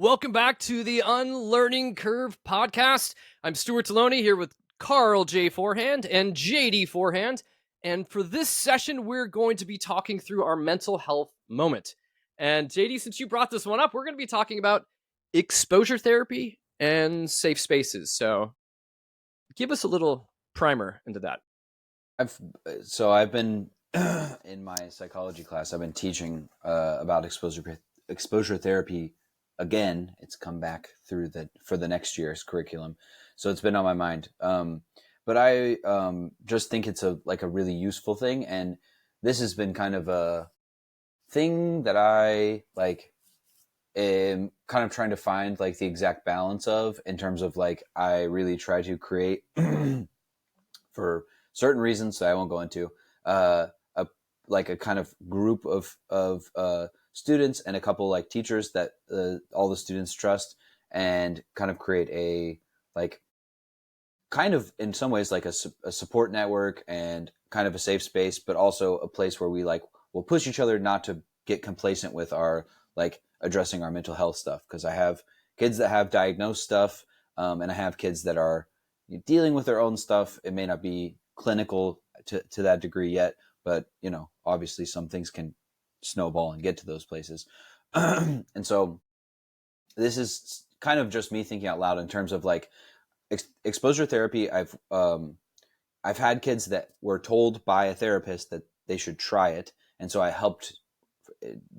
Welcome back to the Unlearning podcast. I'm Stuart Delony here with Karl J. Forehand and JD Forehand. And for this session, we're going to be talking through our mental health moment. And JD, since you brought this one up, we're going to be talking about exposure therapy and safe spaces. So give us a little primer into that. I've been in my psychology class, I've been teaching about exposure therapy. Again, it's come back for the next year's curriculum. So it's been on my mind. But I just think it's a really useful thing. And this has been kind of a thing that I am kind of trying to find the exact balance of, in terms of I really try to create for certain reasons that I won't go into, a kind of group of students and a couple teachers that all the students trust, and kind of create a kind of in some ways a support network and kind of a safe space, but also a place where we will push each other not to get complacent with our addressing our mental health stuff. Because I have kids that have diagnosed stuff, and I have kids that are dealing with their own stuff. It may not be clinical to that degree yet, but obviously some things can snowball and get to those places. And so this is kind of just me thinking out loud in terms of exposure therapy. I've had kids that were told by a therapist that they should try it, and so I helped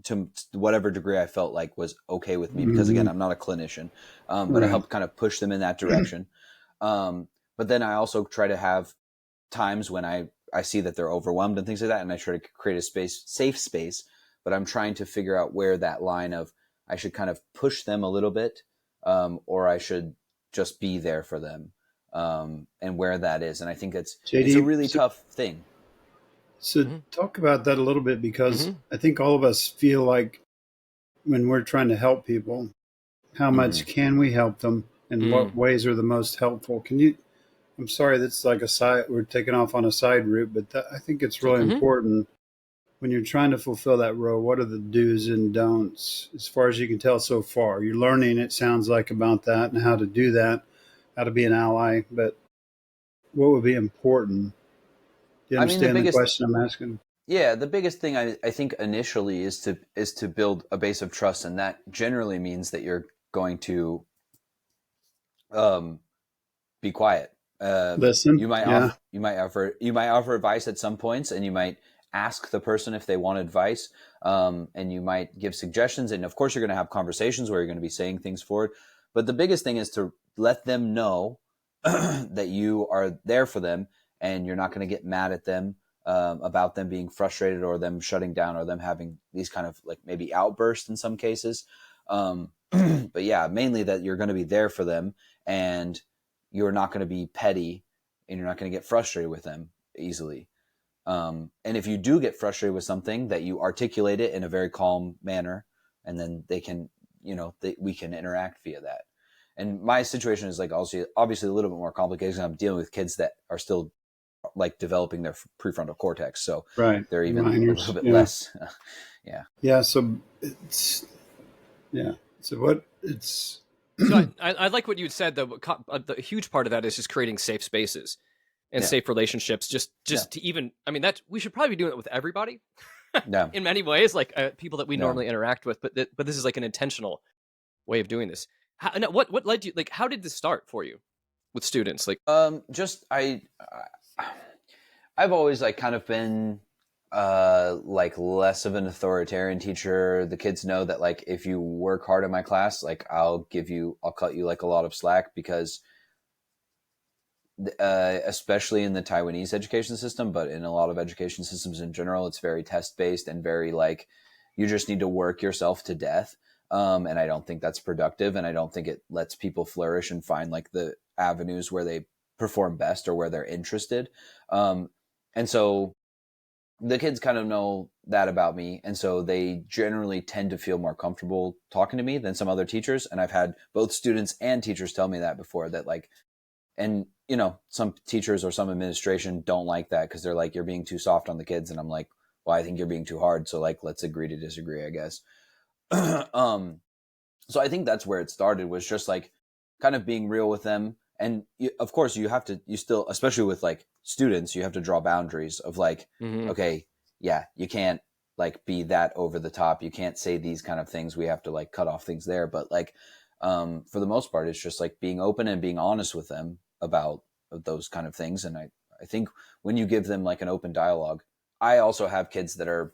to whatever degree I felt was okay with me, because again, I'm not a clinician, but I helped kind of push them in that direction. But then I also try to have times when I see that they're overwhelmed and things like that, and I try to create a safe space, but I'm trying to figure out where that line of I should kind of push them a little bit, or I should just be there for them, and where that is. And I think it's a really tough thing. So talk about that a little bit, because I think all of us feel like when we're trying to help people, how much can we help them, and what ways are the most helpful? I'm sorry, that's we're taking off on a side route, but I think it's really important when you're trying to fulfill that role. What are the do's and don'ts, as far as you can tell so far? You're learning, it sounds like, about that and how to do that, how to be an ally, but what would be important? Do you understand the question I'm asking? Yeah, the biggest thing I think initially is to build a base of trust, and that generally means that you're going to be quiet. Listen. You might offer advice at some points, and you might ask the person if they want advice, and you might give suggestions. And of course, you're going to have conversations where you're going to be saying things forward. But the biggest thing is to let them know that you are there for them, and you're not going to get mad at them about them being frustrated, or them shutting down, or them having these kind of maybe outbursts in some cases. But yeah, mainly that you're going to be there for them, and you're not going to be petty, and you're not going to get frustrated with them easily. And if you do get frustrated with something, that you articulate it in a very calm manner, and then we can interact via that. And my situation is obviously a little bit more complicated, because I'm dealing with kids that are still developing their prefrontal cortex. So they're even a little bit less. Yeah. So So I like what you said, though. The huge part of that is just creating safe spaces and safe relationships. Just to even, that we should probably be doing it with everybody. In many ways, people that we normally interact with, but this is an intentional way of doing this. What led you? How did this start for you with students? I've always kind of been less of an authoritarian teacher. The kids know that if you work hard in my class, I'll cut you a lot of slack, because especially in the Taiwanese education system, but in a lot of education systems in general, it's very test based and very you just need to work yourself to death. And I don't think that's productive, and I don't think it lets people flourish and find the avenues where they perform best, or where they're interested. And so the kids kind of know that about me. And so they generally tend to feel more comfortable talking to me than some other teachers. And I've had both students and teachers tell me that before, that and some teachers or some administration don't like that, because they're you're being too soft on the kids. And I'm well, I think you're being too hard. So let's agree to disagree, I guess. So I think that's where it started, was just like kind of being real with them. And of course you still, especially with like students, you have to draw boundaries of like, okay, yeah, you can't like be that over the top. You can't say these kind of things. We have to like cut off things there. But like, for the most part, it's just like being open and being honest with them about those kind of things. And I think when you give them like an open dialogue, I also have kids that are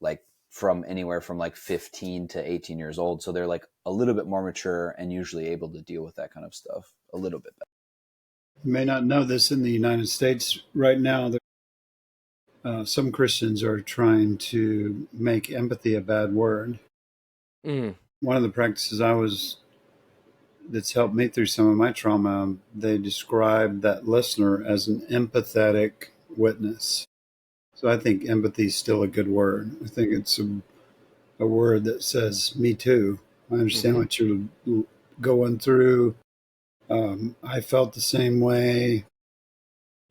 like from anywhere from like 15 to 18 years old. So they're like a little bit more mature and usually able to deal with that kind of stuff a little bit better. You may not know this, in the United States right now, some Christians are trying to make empathy a bad word. One of the practices that's helped me through some of my trauma, they describe that listener as an empathetic witness. So I think empathy is still a good word. I think it's a word that says, me too. I understand what you're going through. I felt the same way.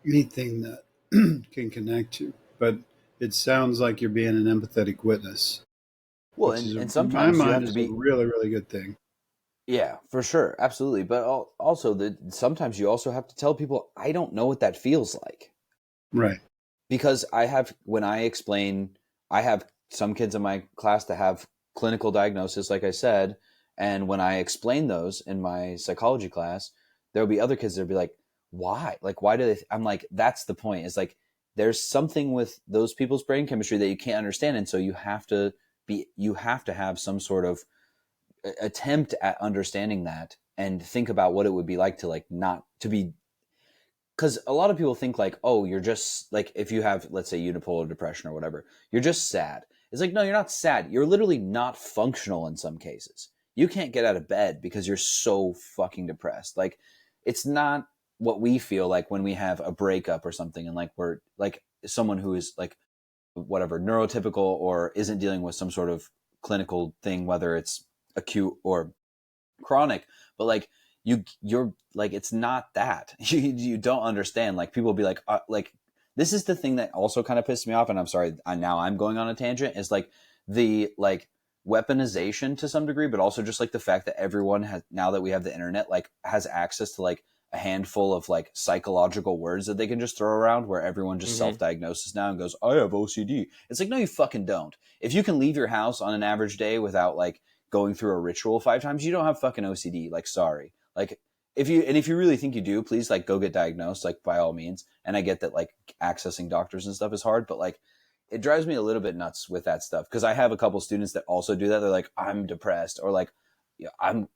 Anything that can connect you. But it sounds like you're being an empathetic witness. Well, and sometimes you have to be a really, really good thing. Yeah, for sure. Absolutely. But also sometimes you also have to tell people, I don't know what that feels like. Right. Because I have some kids in my class that have clinical diagnosis, like I said. And when I explain those in my psychology class, there'll be other kids that'll be like, why? Like, why do they? I'm like, that's the point. It's like, there's something with those people's brain chemistry that you can't understand. And so you have to have some sort of attempt at understanding that and think about what it would be like to like not to be, because a lot of people think like, oh, you're just like, if you have, let's say, unipolar depression or whatever, you're just sad. It's like, no, you're not sad. You're literally not functional in some cases. You can't get out of bed because you're so fucking depressed. Like, it's not what we feel like when we have a breakup or something and like we're like someone who is like whatever neurotypical or isn't dealing with some sort of clinical thing, whether it's acute or chronic, but like you're like, it's not that. You don't understand. Like, people will be like this is the thing that also kind of pissed me off, and I'm sorry, now I'm going on a tangent, is like the like weaponization to some degree, but also just like the fact that everyone has, now that we have the internet, like has access to like a handful of like psychological words that they can just throw around, where everyone just self-diagnoses now and goes, I have OCD. It's like, no, you fucking don't. If you can leave your house on an average day without like going through a ritual 5 times, you don't have fucking OCD. Like, sorry. Like, if you really think you do, please like go get diagnosed, like by all means. And I get that like accessing doctors and stuff is hard, but like it drives me a little bit nuts with that stuff, because I have a couple students that also do that. They're like, I'm depressed, or like, I'm,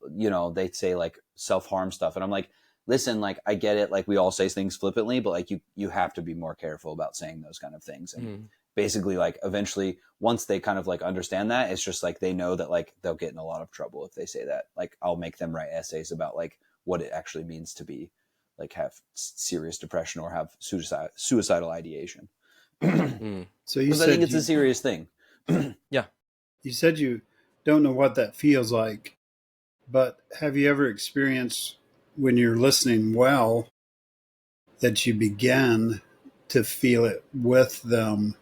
they say like self-harm stuff, and I'm like, listen, like, I get it, like we all say things flippantly, but like you have to be more careful about saying those kind of things. And basically, like, eventually, once they kind of like understand that, it's just like they know that like they'll get in a lot of trouble if they say that. Like, I'll make them write essays about like what it actually means to be like have serious depression or have suicidal ideation. So you said, I think it's a serious thing. Yeah. You said you don't know what that feels like, but have you ever experienced, when you're listening well, that you begin to feel it with them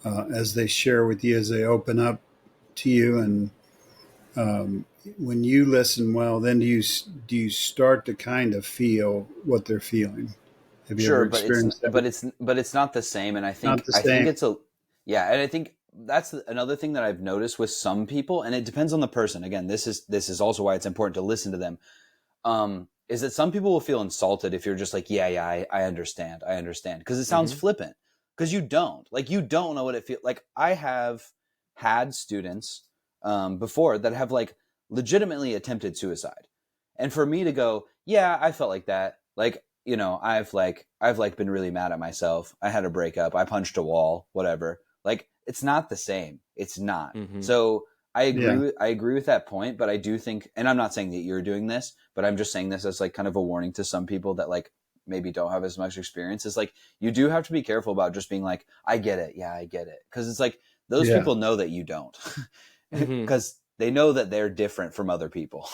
as they share with you, as they open up to you? And when you listen well, then do you start to kind of feel what they're feeling? Have you ever experienced that? But it's not the same. And I think it's and I think that's another thing that I've noticed with some people, and it depends on the person. Again, this is also why it's important to listen to them. Is that some people will feel insulted if you're just like, I understand, because it sounds flippant, because you don't know what it feels like. I have had students before that have like legitimately attempted suicide, and for me to go, I felt like that, like, I've been really mad at myself, I had a breakup, I punched a wall, whatever, like, it's not the same. It's not. So I agree with that point, but I do think, and I'm not saying that you're doing this, but I'm just saying this as like kind of a warning to some people that like maybe don't have as much experience. Is like, you do have to be careful about just being like, I get it. Yeah, I get it. Because it's like, those people know that you don't, because they know that they're different from other people.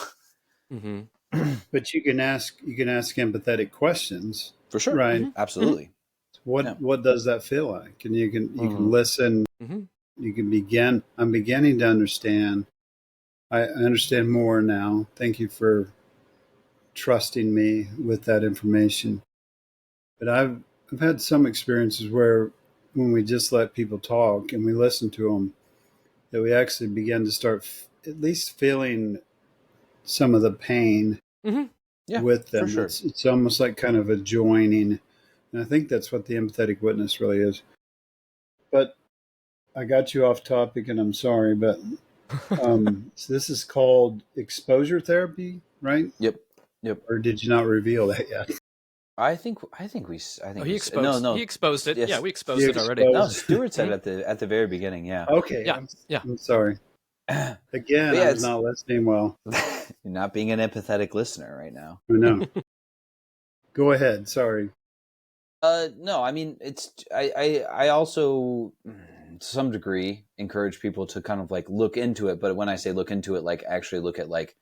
But you can ask empathetic questions, for sure, right? Absolutely. What does that feel like? And you can listen. You can begin. I'm beginning to understand. I understand more now. Thank you for trusting me with that information. But I've had some experiences where when we just let people talk and we listen to them, that we actually begin to start at least feeling some of the pain Yeah, with them. for sure. It's almost like kind of a joining. And I think that's what the empathetic witness really is. But I got you off topic, and I'm sorry, but so this is called exposure therapy, right? Yep. Or did you not reveal that yet? I think he exposed it. Yes. Yeah, we exposed it already. No, Stuart said at the very beginning. Yeah. Okay. Yeah. I'm sorry. Again, yeah, I was not listening well. You're not being an empathetic listener right now. I know. Go ahead. Sorry. No, I mean, I also, to some degree, encourage people to kind of like look into it. But when I say look into it, like actually look at like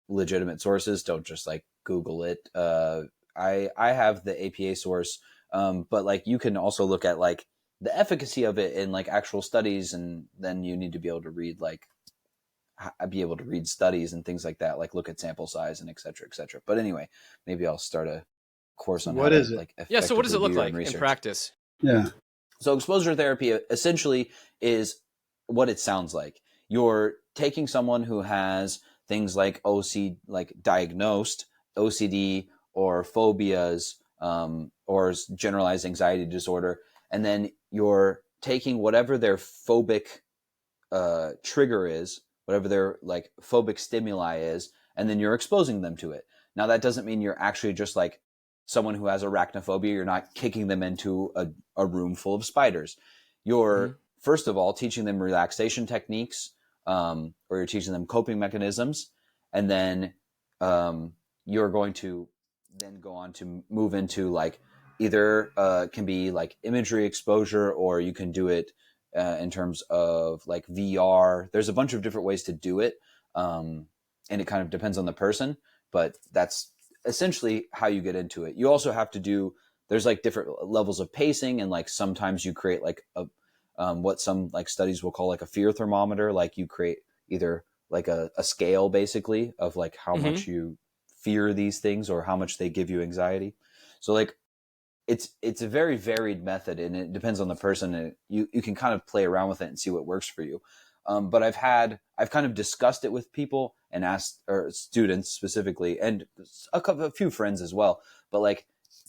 legitimate sources. Don't just like Google it. I have the APA source, but like you can also look at like the efficacy of it in like actual studies, and then you need to be able to read studies and things like that, like look at sample size and et cetera, et cetera. But anyway, maybe I'll start a course on what how is to, it? like, Yeah. So what does it look effectively like do your own in research. practice? Yeah. So exposure therapy essentially is what it sounds like. You're taking someone who has things like diagnosed OCD or phobias, or generalized anxiety disorder, and then you're taking whatever their phobic trigger is, whatever their like phobic stimuli is, and then you're exposing them to it. Now that doesn't mean you're actually just like someone who has arachnophobia. You're not kicking them into a room full of spiders. You're first of all teaching them relaxation techniques, or you're teaching them coping mechanisms, and then you're going to then go on to move into like either can be like imagery exposure, or you can do it in terms of like VR. There's a bunch of different ways to do it, and it kind of depends on the person, but that's essentially how you get into it. You also have to do, there's like different levels of pacing, and like sometimes you create like a what some like studies will call like a fear thermometer. Like you create either like a scale basically of like how much you fear these things or how much they give you anxiety. So like it's a very varied method, and it depends on the person, and you can kind of play around with it and see what works for you. But I've kind of discussed it with people and asked, or students specifically, and a few friends as well, but like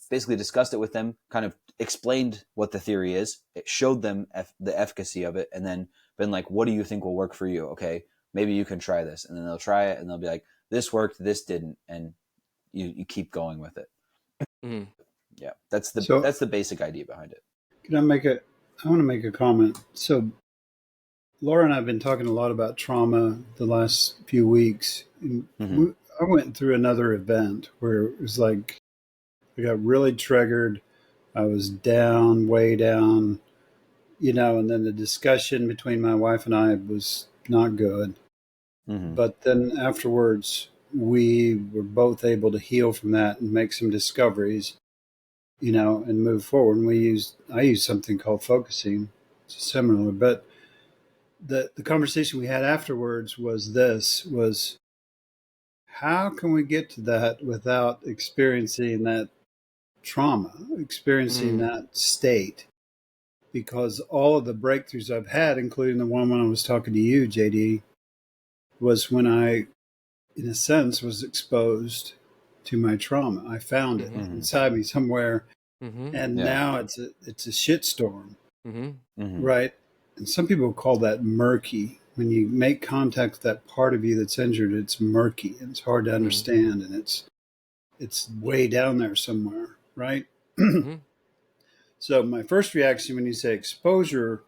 basically discussed it with them, kind of explained what the theory is, it showed them the efficacy of it, and then been like, what do you think will work for you? Okay, maybe you can try this. And then they'll try it and they'll be like, this worked, this didn't. And you keep going with it. Mm-hmm. Yeah, that's the basic idea behind it. I want to make a comment. So Laura and I have been talking a lot about trauma the last few weeks. And I went through another event where it was like I got really triggered. I was down, way down, and then the discussion between my wife and I was not good. But then afterwards, we were both able to heal from that and make some discoveries, and move forward. And I used something called focusing, similar, but the conversation we had afterwards was how can we get to that without experiencing that trauma, experiencing that state? Because all of the breakthroughs I've had, including the one when I was talking to you, JD, was when I, in a sense, was exposed to my trauma. I found it inside me somewhere, and now it's a shitstorm, right? And some people call that murky. When you make contact with that part of you that's injured, it's murky and it's hard to understand, and it's way down there somewhere, right? So my first reaction when you say exposure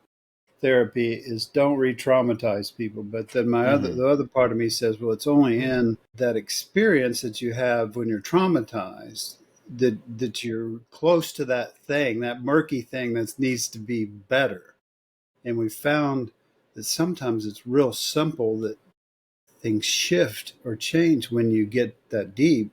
therapy is don't re-traumatize people. But then the other part of me says, well, it's only in that experience that you have when you're traumatized that you're close to that thing, that murky thing that needs to be better. And we found that sometimes it's real simple that things shift or change when you get that deep,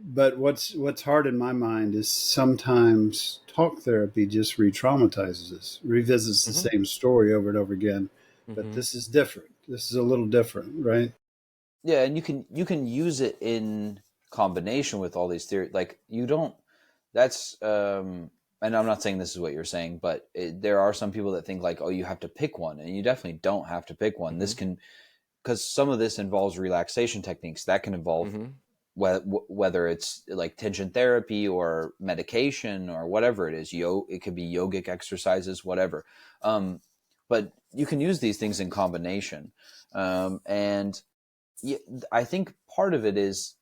But what's hard in my mind is sometimes talk therapy just re-traumatizes us, revisits the same story over and over again. But this is different. this is a little different, right? Yeah, and you can use it in combination with all these theories. Like you don't. That's and I'm not saying this is what you're saying, but there are some people that think like, oh, you have to pick one, and you definitely don't have to pick one. This can, because some of this involves relaxation techniques that can involve whether it's like tension therapy or medication or whatever it is. It could be yogic exercises, whatever. But you can use these things in combination, and yeah, I think part of it is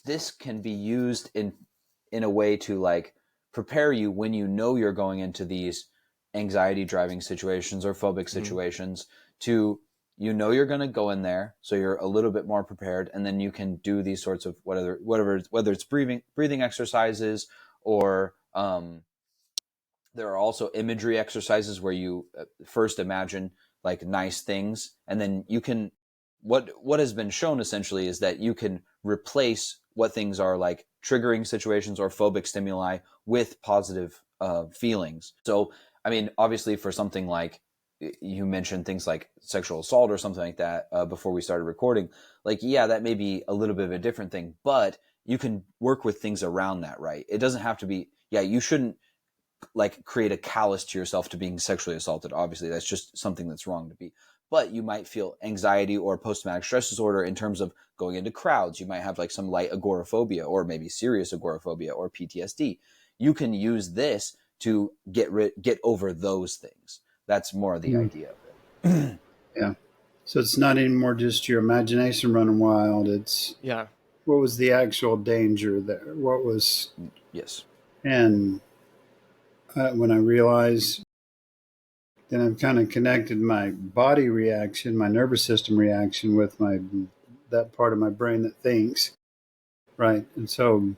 this can be used in a way to like prepare you when you know you're going into these anxiety driving situations or phobic situations to you're going to go in there, so you're a little bit more prepared, and then you can do these sorts of whether it's breathing exercises or there are also imagery exercises where you first imagine like nice things, and then you can what has been shown essentially is that you can replace what things are like triggering situations or phobic stimuli with positive feelings. So, I mean, obviously for something like you mentioned things like sexual assault or something like that before we started recording, like, yeah, that may be a little bit of a different thing, but you can work with things around that, right? It doesn't have to be, you shouldn't like create a callus to yourself to being sexually assaulted. Obviously, that's just something that's wrong to be. But you might feel anxiety or post-traumatic stress disorder in terms of going into crowds. You might have like some light agoraphobia or maybe serious agoraphobia or PTSD. You can use this to get over those things. That's more the idea of it. Yeah. So it's not anymore just your imagination running wild. It's what was the actual danger there? What was yes. And when I realized, then I've kind of connected my body reaction, my nervous system reaction with that part of my brain that thinks, right? And so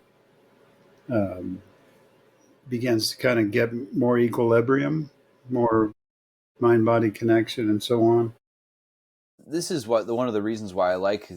begins to kind of get more equilibrium, more mind-body connection, and so on. This is one of the reasons why I like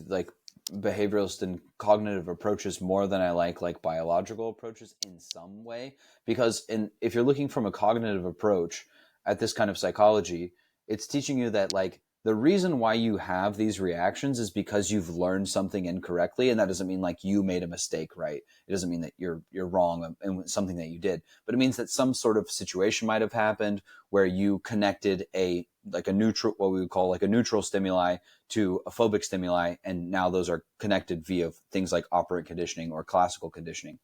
behavioralist and cognitive approaches more than I like biological approaches in some way, because if you're looking from a cognitive approach at this kind of psychology, it's teaching you that like the reason why you have these reactions is because you've learned something incorrectly, and that doesn't mean like you made a mistake, right? It doesn't mean that you're wrong in something that you did, but it means that some sort of situation might have happened where you connected what we would call like a neutral stimuli to a phobic stimuli, and now those are connected via things like operant conditioning or classical conditioning.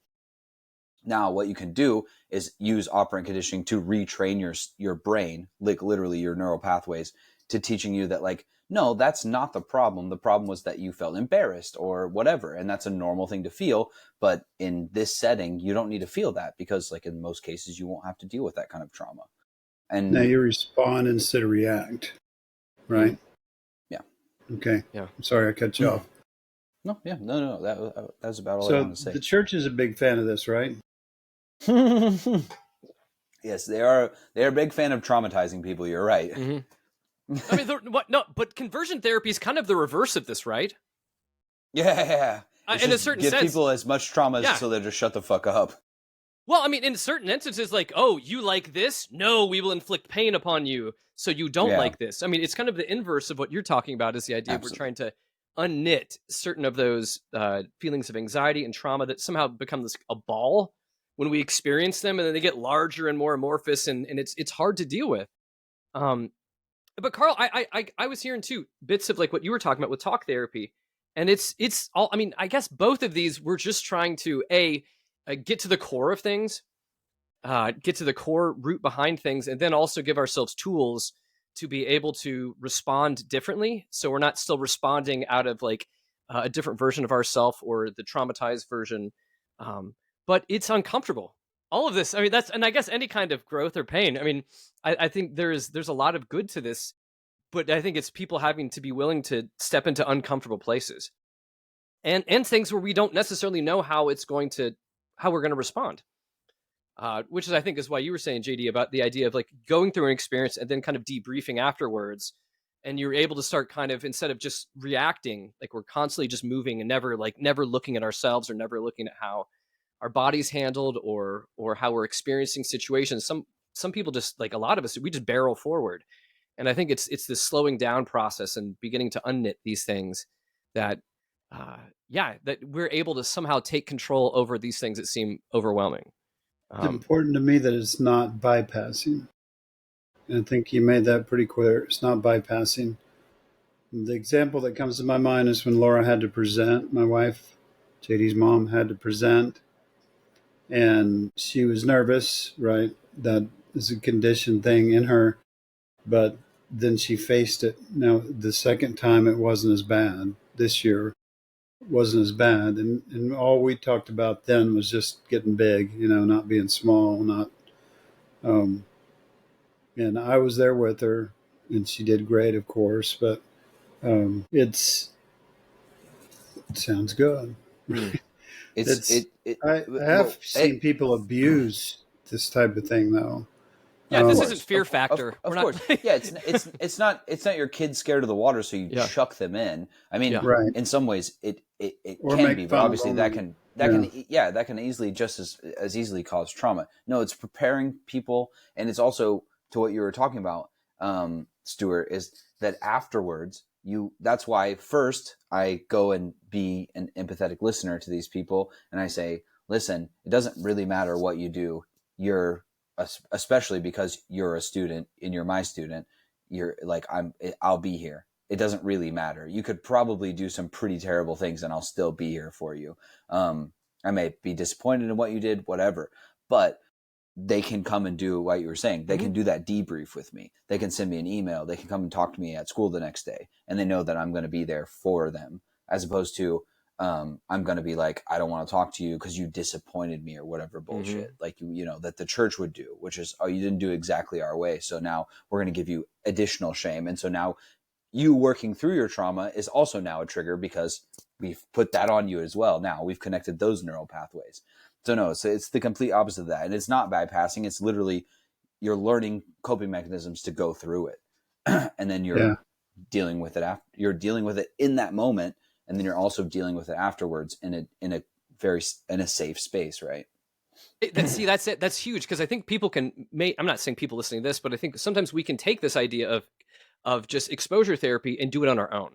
Now, what you can do is use operant conditioning to retrain your brain, like literally your neural pathways, to teaching you that like, no, that's not the problem. The problem was that you felt embarrassed or whatever, and that's a normal thing to feel. But in this setting, you don't need to feel that because like in most cases, you won't have to deal with that kind of trauma. And now you respond instead of react, right? Yeah. Okay. Yeah. I'm sorry I cut you off. No. That was about all I So wanted to say. the church is a big fan of this, right? Yes, they are. They're a big fan of traumatizing people. You're right. I mean, but conversion therapy is kind of the reverse of this, right? Yeah. In a certain give sense, people as much trauma so they just shut the fuck up. Well, I mean, in certain instances, like, oh, you like this? No, we will inflict pain upon you, so you don't like this. I mean, it's kind of the inverse of what you're talking about, is the idea of we're trying to unknit certain of those feelings of anxiety and trauma that somehow become a ball when we experience them, and then they get larger and more amorphous, and it's hard to deal with. But Karl, I was hearing too bits of like what you were talking about with talk therapy, and it's all. I mean, I guess both of these we're just trying to get to the core of things, get to the core root behind things, and then also give ourselves tools to be able to respond differently. So we're not still responding out of like a different version of ourself or the traumatized version, but it's uncomfortable. All of this, I mean, and I guess any kind of growth or pain. I mean, I think there's a lot of good to this, but I think it's people having to be willing to step into uncomfortable places and things where we don't necessarily know how we're going to respond. Which is, I think, is why you were saying, JD, about the idea of like going through an experience and then kind of debriefing afterwards. And you're able to start kind of, instead of just reacting, like we're constantly just moving and never looking at ourselves or never looking at how our body's handled or how we're experiencing situations. Some people just, like a lot of us, we just barrel forward. And I think it's this slowing down process and beginning to unknit these things that, that we're able to somehow take control over these things that seem overwhelming. It's important to me that it's not bypassing. And I think you made that pretty clear. It's not bypassing. The example that comes to my mind is when Laura had to present. My wife, JD's mom, had to present. And she was nervous, right? That is a conditioned thing in her. But then she faced it. Now, the second time it wasn't as bad. This year it wasn't as bad. And all we talked about then was just getting big, not being small, not... and I was there with her, and she did great, of course, but it sounds good. I have seen people abuse this type of thing, though. Yeah, this isn't Fear Factor. Of course. Yeah, it's not your kids scared of the water, so you chuck them in. I mean, in some ways it can be, but obviously that can easily just as easily cause trauma. No, it's preparing people, and it's also to what you were talking about, Stuart, is that afterwards that's why first I go and be an empathetic listener to these people, and I say, listen, it doesn't really matter what you do. Especially because you're a student and you're my student, you're like, I'll be here. It doesn't really matter. You could probably do some pretty terrible things and I'll still be here for you. I may be disappointed in what you did, whatever, but they can come and do what you were saying. They can do that debrief with me. They can send me an email. They can come and talk to me at school the next day, and they know that I'm going to be there for them, as opposed to, I'm going to be like, I don't want to talk to you because you disappointed me or whatever bullshit, like, that the church would do, which is, oh, you didn't do exactly our way. So now we're going to give you additional shame. And so now you working through your trauma is also now a trigger because we've put that on you as well. Now we've connected those neural pathways. So no, it's the complete opposite of that. And it's not bypassing. It's literally you're learning coping mechanisms to go through it. And then you're dealing with it after. You're dealing with it in that moment. And then you're also dealing with it afterwards in a safe space, right? That's it. That's huge, because I think people I'm not saying people listening to this, but I think sometimes we can take this idea of just exposure therapy and do it on our own.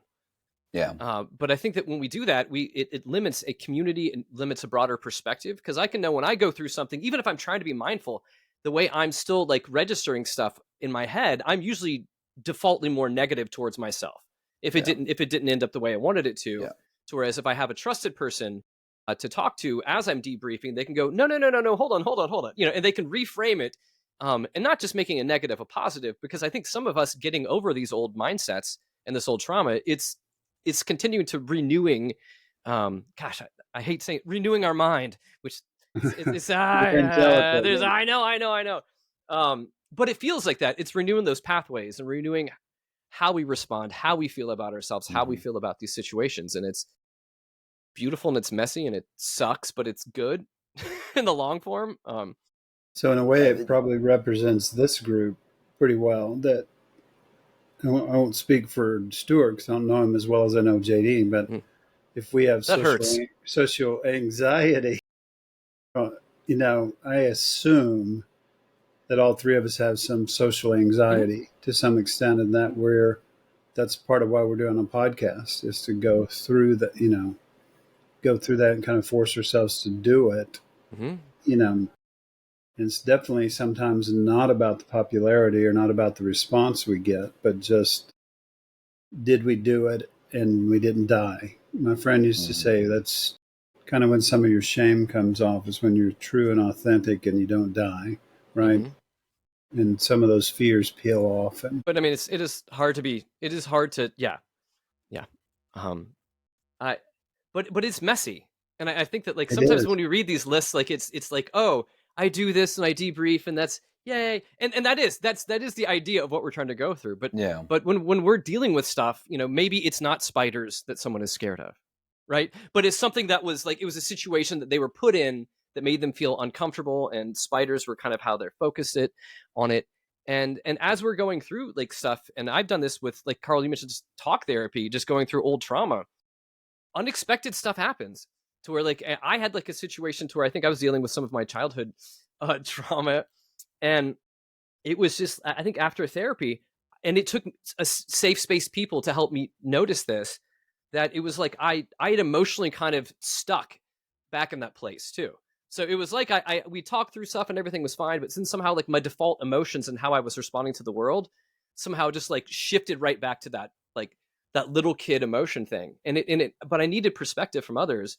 Yeah. But I think that when we do that, it limits a community and limits a broader perspective, because I can know when I go through something, even if I'm trying to be mindful, the way I'm still like registering stuff in my head, I'm usually defaultly more negative towards myself. If it didn't end up the way I wanted it to, whereas if I have a trusted person to talk to as I'm debriefing, they can go, no, hold on, and they can reframe it, and not just making a negative a positive, because I think some of us getting over these old mindsets and this old trauma, it's continuing to renewing, I hate saying renewing our mind, which I know. But it feels like that. It's renewing those pathways and renewing how we respond, how we feel about ourselves, how we feel about these situations. And it's beautiful and it's messy and it sucks, but it's good in the long form. So in a way, it probably represents this group pretty well. That I won't speak for Stuart because I don't know him as well as I know JD, but if we have social anxiety, I assume that all three of us have some social anxiety to some extent, and that's part of why we're doing a podcast, is to go through that, and kind of force ourselves to do it. And it's definitely sometimes not about the popularity or not about the response we get, but just, did we do it and we didn't die? My friend used to say that's kind of when some of your shame comes off, is when you're true and authentic and you don't die, right? And some of those fears peel off. But I mean, it is hard to, but it's messy. And I think that like sometimes when we read these lists, like it's like, oh, I do this and I debrief and that's yay. And that is the idea of what we're trying to go through. But when we're dealing with stuff, maybe it's not spiders that someone is scared of, right? But it's something that was like, it was a situation that they were put in that made them feel uncomfortable, and spiders were kind of how they're focused on it. And as we're going through like stuff, and I've done this with, like Karl, you mentioned just talk therapy, just going through old trauma, unexpected stuff happens to where like I had like a situation to where I think I was dealing with some of my childhood trauma. And it was just, I think after therapy, and it took a safe space people to help me notice this, that it was like I had emotionally kind of stuck back in that place too. So it was like we talked through stuff and everything was fine, but then somehow like my default emotions and how I was responding to the world somehow just like shifted right back to that, like that little kid emotion thing. But I needed perspective from others,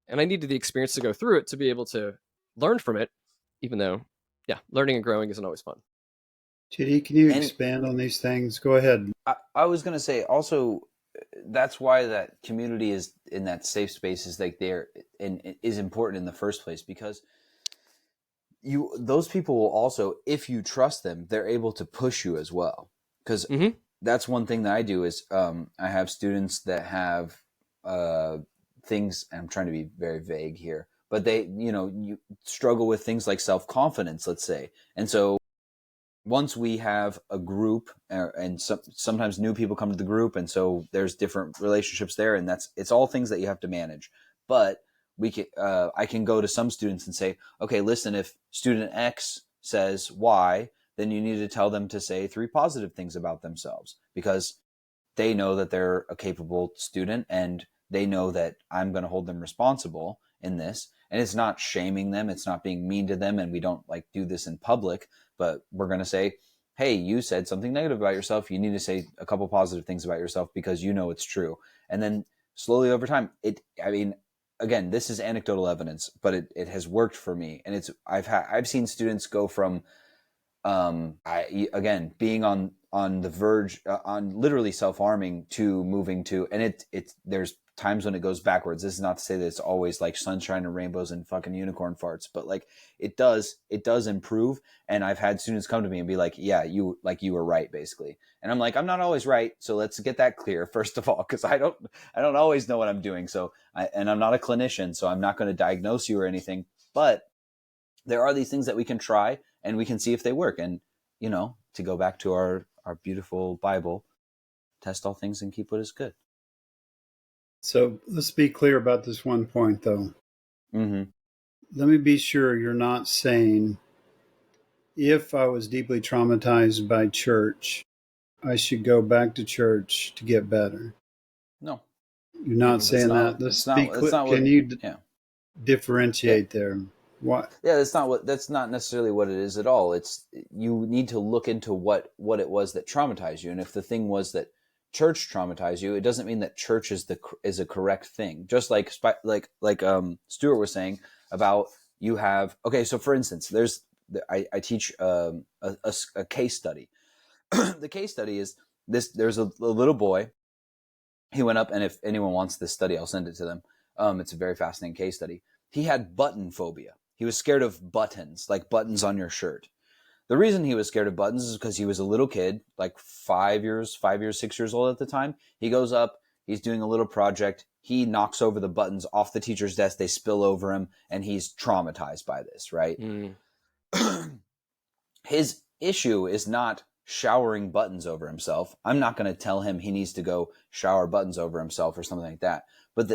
and I needed the experience to go through it to be able to learn from it, even though, yeah, learning and growing isn't always fun. JD, can you expand on these things? Go ahead. I was going to say also, that's why that community is in that safe space is like there and is important in the first place, because those people will also, if you trust them, they're able to push you as well. Because that's one thing that I do is I have students that have things, and I'm trying to be very vague here, but they, you struggle with things like self-confidence, let's say. And so once we have a group, and sometimes new people come to the group, and so there's different relationships there, and it's all things that you have to manage. But I can go to some students and say, okay, listen, if student X says Y, then you need to tell them to say 3 positive things about themselves, because they know that they're a capable student, and they know that I'm going to hold them responsible in this. And it's not shaming them, it's not being mean to them, and we don't like do this in public. But we're going to say, hey, you said something negative about yourself. You need to say a couple positive things about yourself because you know it's true. And then slowly over time, again, this is anecdotal evidence, but it has worked for me. And I've seen students go from, being on the verge, on literally self-harming, to moving to, and there's times when it goes backwards. This is not to say that it's always like sunshine and rainbows and fucking unicorn farts, but like it does improve. And I've had students come to me and be like, yeah, you were right, basically. And I'm like, I'm not always right. So let's get that clear, first of all, because I don't always know what I'm doing. And I'm not a clinician, so I'm not going to diagnose you or anything, but there are these things that we can try and we can see if they work. And, to go back to our beautiful Bible, test all things and keep what is good. So let's be clear about this one point, though. Mm-hmm. Let me be sure you're not saying, if I was deeply traumatized by church, I should go back to church to get better. No. You're not saying that. Let's be clear. Can you differentiate there? What? Yeah, that's not necessarily what it is at all. It's, you need to look into what it was that traumatized you. And if the thing was that church traumatized you, it doesn't mean that church is a correct thing. Just like Stuart was saying about, you have, okay, so for instance, I teach a case study. The case study is this: there's a little boy. He went up, and if anyone wants this study, I'll send it to them. It's a very fascinating case study. He had button phobia. He was scared of buttons, like buttons on your shirt. The reason he was scared of buttons is because he was a little kid, like 6 years old at the time. He goes up, he's doing a little project. He knocks over the buttons off the teacher's desk. They spill over him, and he's traumatized by this, right? His issue is not showering buttons over himself. I'm not going to tell him he needs to go shower buttons over himself or something like that. But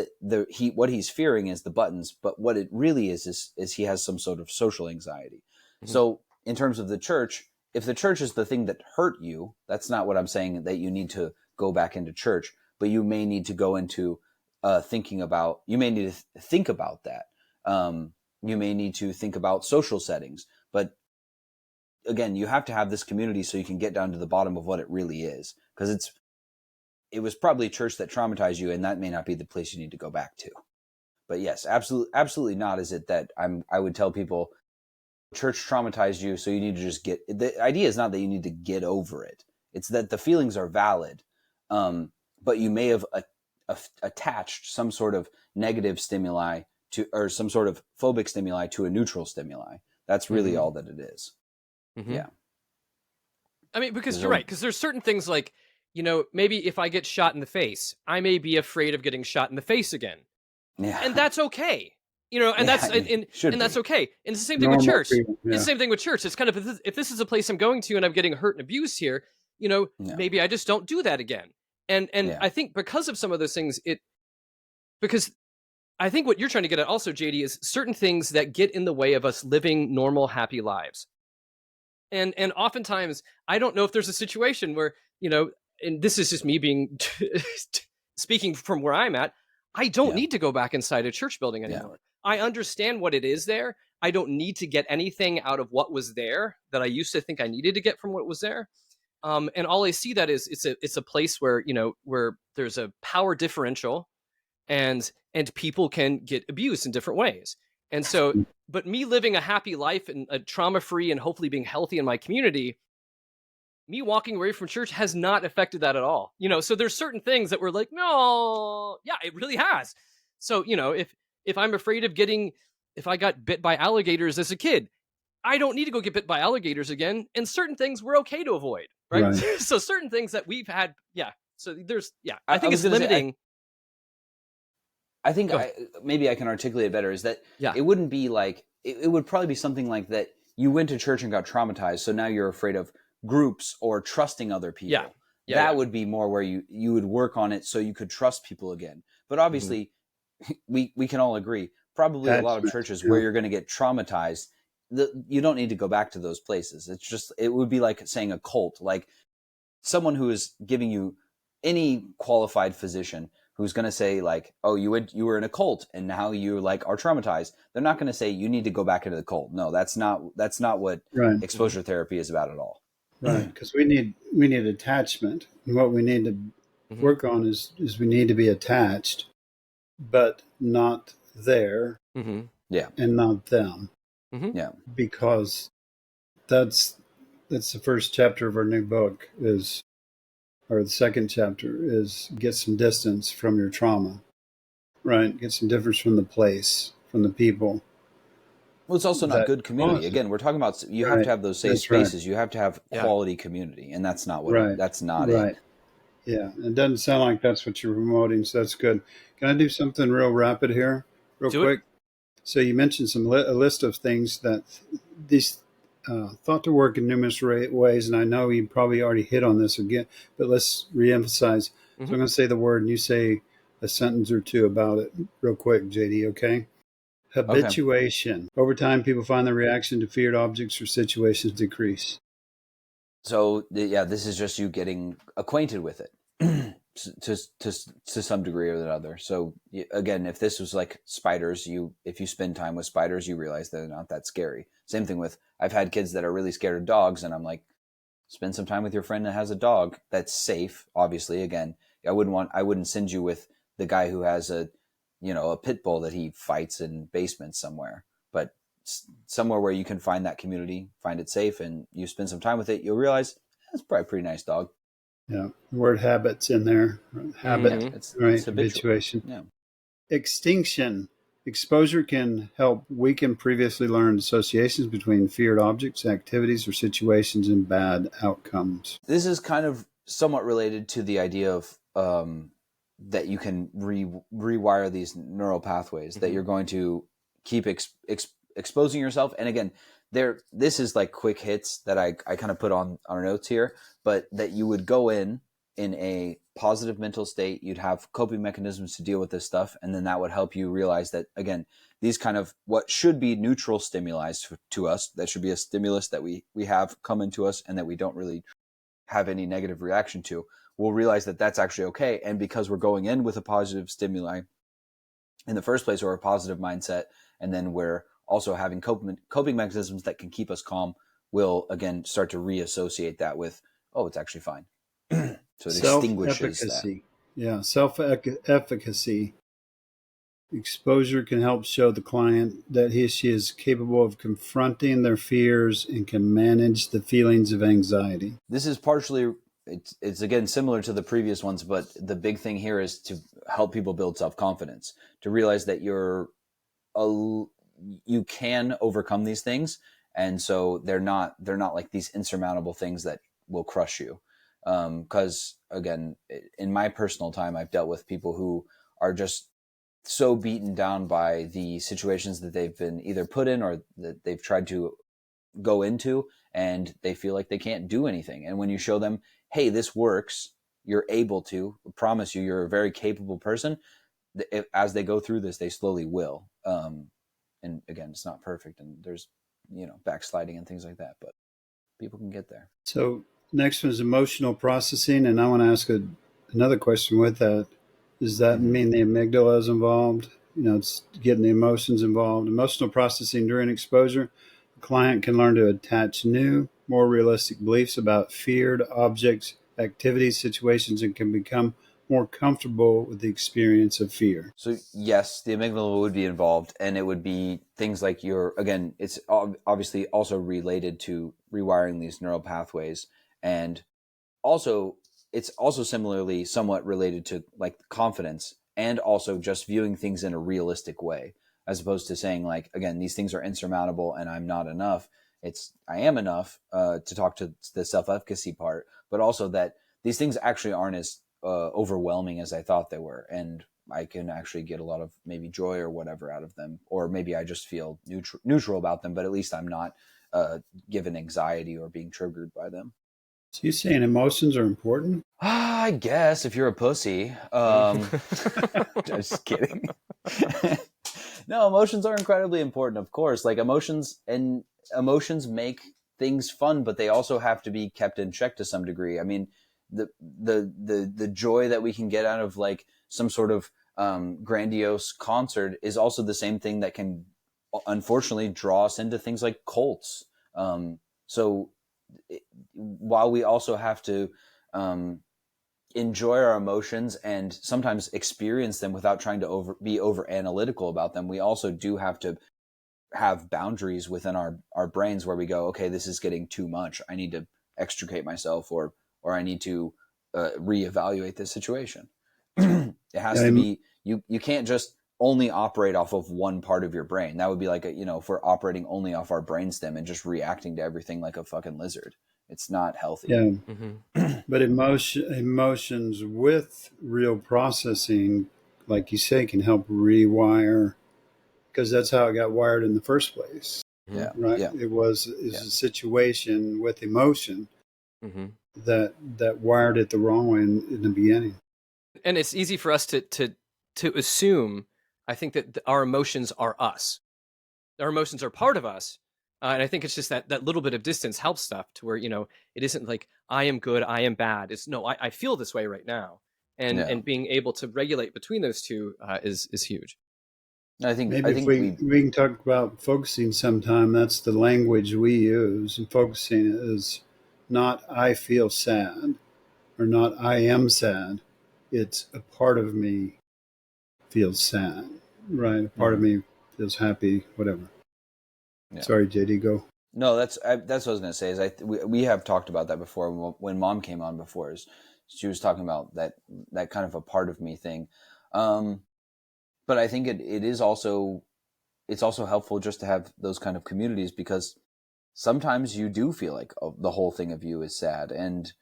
what he's fearing is the buttons. But what it really is he has some sort of social anxiety. Mm-hmm. So in terms of the church, if the church is the thing that hurt you, that's not what I'm saying, that you need to go back into church. But you may need to go into you may need to think about that. You may need to think about social settings. But again, you have to have this community so you can get down to the bottom of what it really is. Because it was probably church that traumatized you, and that may not be the place you need to go back to. But yes, absolutely not is it that I would tell people, church traumatized you, so you need to just the idea is not that you need to get over it. It's that the feelings are valid, but you may have attached some sort of negative stimuli or some sort of phobic stimuli to a neutral stimuli. That's really all that it is. Mm-hmm. Yeah. I mean, because you're right, because there's certain things like, maybe if I get shot in the face, I may be afraid of getting shot in the face again. Yeah. And that's okay. That's okay. And it's the same thing with church. Yeah. It's the same thing with church. It's kind of, if this is a place I'm going to and I'm getting hurt and abused here, maybe I just don't do that again. And I think because of some of those things, because I think what you're trying to get at also, JD, is certain things that get in the way of us living normal, happy lives. And oftentimes, I don't know if there's a situation where and this is just me being speaking from where I'm at. I don't need to go back inside a church building anymore. I understand what it is there. I don't need to get anything out of what was there that I used to think I needed to get from what was there. And all I see that is it's a place where, where there's a power differential and people can get abused in different ways. And so, but me living a happy life and a trauma-free and hopefully being healthy in my community, me walking away from church has not affected that at all. So there's certain things that we're like, no, yeah, it really has. So, if I'm afraid of if I got bit by alligators as a kid, I don't need to go get bit by alligators again. And certain things we're okay to avoid, right? So certain things that we've had, So there's, I think it's limiting. I think maybe I can articulate it better, is that it wouldn't be like, it would probably be something like that. You went to church and got traumatized, so now you're afraid of groups or trusting other people. That would be more where you would work on it so you could trust people again. But obviously, we can all agree, probably a lot of churches where you're going to get traumatized, you don't need to go back to those places. It's just, it would be like saying a cult, like someone who is giving you, any qualified physician who's going to say like, oh, you were in a cult and now you like are traumatized. They're not going to say you need to go back into the cult. No, that's not what exposure therapy is about at all. Right. Because we need attachment. And what we need to work on is we need to be attached, but not there. Yeah. And not them. Yeah. Because that's the first chapter of our new book or the second chapter is get some distance from your trauma, right? Get some distance from the place, from the people. Well, it's also not good community. Again, we're talking about, you have to have those safe spaces. You have to have quality community, and that's not what that's not it. Yeah, it doesn't sound like that's what you're promoting, so that's good. Can I do something real rapid here, real quick? So you mentioned a list of things that these thought to work in numerous ways, and I know you probably already hit on this again, but let's reemphasize. So I'm going to say the word, and you say a sentence or two about it real quick, JD, okay? Habituation. Okay. Over time, people find their reaction to feared objects or situations decrease. So, this is just you getting acquainted with it to some degree or another. So, again, if this was like spiders, if you spend time with spiders, you realize they're not that scary. Same thing with, I've had kids that are really scared of dogs, and I'm like, spend some time with your friend that has a dog that's safe. Obviously, again, I wouldn't send you with the guy who has a pit bull that he fights in basements somewhere, but somewhere where you can find that community, find it safe, and you spend some time with it, you'll realize that's probably a pretty nice dog. Yeah, the word habit's in there. Habit, it's habituation. Yeah. Extinction. Exposure can help weaken previously learned associations between feared objects, activities, or situations and bad outcomes. This is kind of somewhat related to the idea of that you can rewire these neural pathways, that you're going to keep exposing yourself. And again, this is like quick hits that I kind of put on our notes here, but that you would go in a positive mental state, you'd have coping mechanisms to deal with this stuff, and then that would help you realize that, again, these kind of what should be neutral stimuli to us, that should be a stimulus that we have come into us and that we don't really have any negative reaction to, we'll realize that that's actually okay. And because we're going in with a positive stimuli in the first place, or a positive mindset, and then we're also having coping mechanisms that can keep us calm, we'll again start to reassociate that with, oh, it's actually fine. So it extinguishes that. Yeah, self-efficacy. Exposure can help show the client that he or she is capable of confronting their fears and can manage the feelings of anxiety. This is partially, it's again similar to the previous ones, but the big thing here is to help people build self-confidence, to realize that you can overcome these things, and so they're not like these insurmountable things that will crush you. Because again, in my personal time, I've dealt with people who are just so beaten down by the situations that they've been either put in or that they've tried to go into, and they feel like they can't do anything. And when you show them, hey, this works, you're able to, I promise you, you're a very capable person, as they go through this, they slowly will. And again, it's not perfect, and there's backsliding and things like that, but people can get there. So Next one is emotional processing, and I want to ask another question with that. Does that mean the amygdala is involved? It's getting the emotions involved. Emotional processing during exposure. The client can learn to attach new, more realistic beliefs about feared objects, activities, situations, and can become more comfortable with the experience of fear. So yes, the amygdala would be involved, and it would be things like again, it's obviously also related to rewiring these neural pathways, and also it's also similarly somewhat related to like confidence, and also just viewing things in a realistic way, as opposed to saying like, again, these things are insurmountable and I'm not enough. I am enough, to talk to the self-efficacy part, but also that these things actually aren't as overwhelming as I thought they were, and I can actually get a lot of maybe joy or whatever out of them, or maybe I just feel neutral about them, but at least I'm not given anxiety or being triggered by them. So you saying emotions are important? I guess if you're a pussy. Just kidding. No, emotions are incredibly important, of course. Like emotions make things fun, but they also have to be kept in check to some degree. I mean, the joy that we can get out of like some sort of grandiose concert is also the same thing that can unfortunately draw us into things like cults. So while we also have to enjoy our emotions and sometimes experience them without trying to be over analytical about them, we also do have to have boundaries within our brains where we go, okay, this is getting too much. I need to extricate myself, or I need to reevaluate this situation. It has to be, you can't just only operate off of one part of your brain. That would be like if we're operating only off our brainstem and just reacting to everything like a fucking lizard. It's not healthy. Yeah. But emotions with real processing, like you say, can help rewire, because that's how it got wired in the first place. Yeah. Right. Yeah. It was a situation with emotion that wired it the wrong way in the beginning. And it's easy for us to assume, I think, that our emotions are us. Our emotions are part of us. And I think it's just that little bit of distance helps stuff to where, it isn't like I am good, I am bad. It's no, I feel this way right now. And being able to regulate between those two is huge. I think we can talk about focusing sometime. That's the language we use. And focusing is not I feel sad or not I am sad. It's a part of me feels sad, right? A part of me feels happy, whatever. Yeah. Sorry, JD, go. No, that's what I was going to say. Is we have talked about that before when Mom came on before. She was talking about that kind of a part of me thing. But I think it's also helpful just to have those kind of communities, because sometimes you do feel like the whole thing of you is sad. And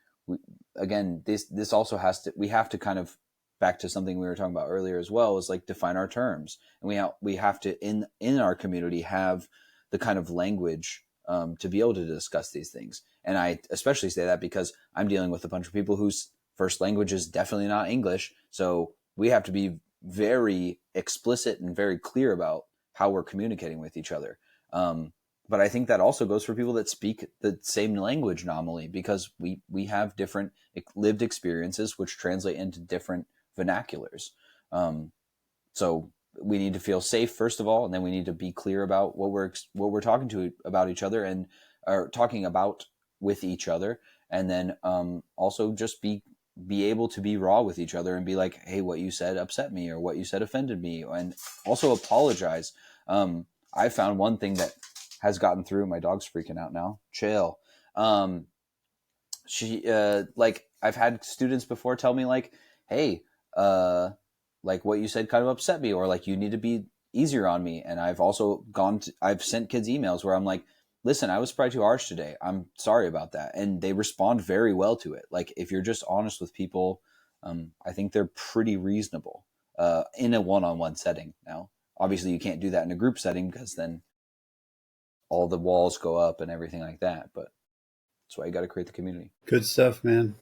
this also we have to kind of, back to something we were talking about earlier as well, is like define our terms. And we have to in our community have the kind of language to be able to discuss these things. And I especially say that because I'm dealing with a bunch of people whose first language is definitely not English. So we have to be very explicit and very clear about how we're communicating with each other. But I think that also goes for people that speak the same language nominally, because we have different lived experiences which translate into different vernaculars. So we need to feel safe first of all, and then we need to be clear about what we're talking to about each other and are talking about with each other, and then also just be able to be raw with each other and be like, hey, what you said upset me, or what you said offended me, and also apologize. I found one thing that has gotten through. My dog's freaking out now. Chill. She I've had students before tell me like, hey, like what you said kind of upset me, or like you need to be easier on me. And I've also I've sent kids emails where I'm like, listen, I was probably too harsh today. I'm sorry about that. And they respond very well to it. Like if you're just honest with people, I think they're pretty reasonable in a one-on-one setting. Now, obviously you can't do that in a group setting, because then all the walls go up and everything like that. But that's why you got to create the community. Good stuff, man.